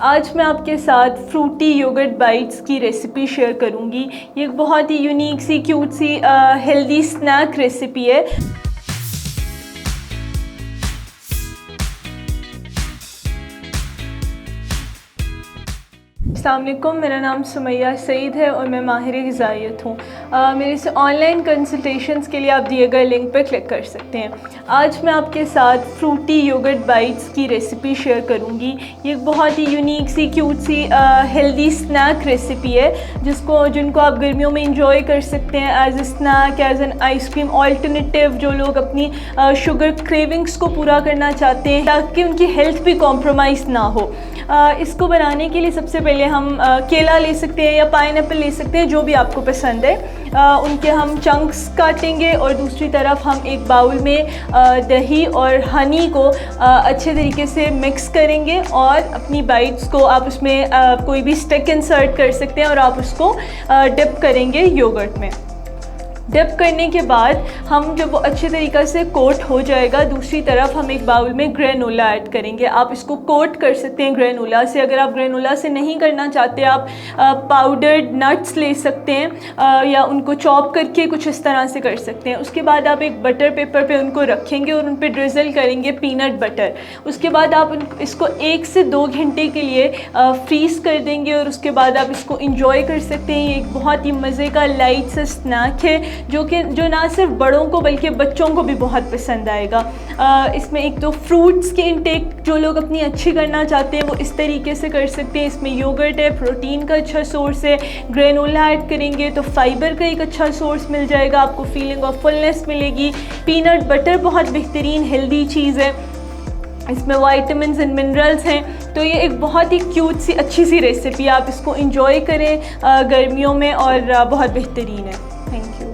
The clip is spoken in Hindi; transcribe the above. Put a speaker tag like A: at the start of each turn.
A: आज मैं आपके साथ फ्रूटी योगर्ट बाइट्स की रेसिपी शेयर करूंगी। ये एक बहुत ही यूनिक सी क्यूट सी हेल्दी स्नैक रेसिपी है। अस्सलाम वालेकुम, मेरा नाम सुमैया सईद है और मैं माहिर ग़िज़ाइयत हूँ। मेरे से ऑनलाइन कंसल्टेशंस के लिए आप दिए गए लिंक पर क्लिक कर सकते हैं। आज मैं आपके साथ फ्रूटी योगर्ट बाइट्स की रेसिपी शेयर करूँगी। ये एक बहुत ही यूनिक सी क्यूट सी हेल्दी स्नैक रेसिपी है जिनको आप गर्मियों में इंजॉय कर सकते हैं as a snack, as an ice cream alternative. जो लोग अपनी शुगर क्रेविंग्स को पूरा करना चाहते हैं ताकि उनकी हेल्थ भी कॉम्प्रोमाइज़ ना हो। इसको बनाने के लिए सबसे पहले हम केला ले सकते हैं या पाइनएप्पल ले सकते हैं, जो भी आपको पसंद है। उनके हम चंक्स काटेंगे और दूसरी तरफ हम एक बाउल में दही और हनी को अच्छे तरीके से मिक्स करेंगे और अपनी बाइट्स को आप उसमें कोई भी स्टिक इंसर्ट कर सकते हैं और आप उसको डिप करेंगे योगर्ट में। डिप करने के बाद हम जब वो अच्छे तरीक़े से कोट हो जाएगा, दूसरी तरफ हम एक बाउल में ग्रेनोला ऐड करेंगे। आप इसको कोट कर सकते हैं ग्रेनोला से। अगर आप ग्रेनोला से नहीं करना चाहते, आप पाउडर्ड नट्स ले सकते हैं या उनको चॉप करके कुछ इस तरह से कर सकते हैं। उसके बाद आप एक बटर पेपर पे उनको रखेंगे और उन पर ड्रिज़ल करेंगे पीनट बटर। उसके बाद आप इसको 1 से 2 घंटे के लिए फ्रीज़ कर देंगे और उसके बाद आप इसको इंजॉय कर सकते हैं। ये एक बहुत ही मज़े का लाइट सा स्नैक है जो ना सिर्फ बड़ों को बल्कि बच्चों को भी बहुत पसंद आएगा। इसमें एक तो फ्रूट्स की इंटेक जो लोग अपनी अच्छी करना चाहते हैं वो इस तरीके से कर सकते हैं। इसमें योगर्ट है, प्रोटीन का अच्छा सोर्स है। ग्रेनोला ऐड करेंगे तो फाइबर का एक अच्छा सोर्स मिल जाएगा, आपको फीलिंग ऑफ फुलनेस मिलेगी। पीनट बटर बहुत बेहतरीन हेल्दी चीज़ है, इसमें वाइटामिन्स एंड मिनरल्स हैं। तो ये एक बहुत ही क्यूट सी अच्छी सी रेसिपी, आप इसको इंजॉय करें गर्मियों में और बहुत बेहतरीन है। Thank you.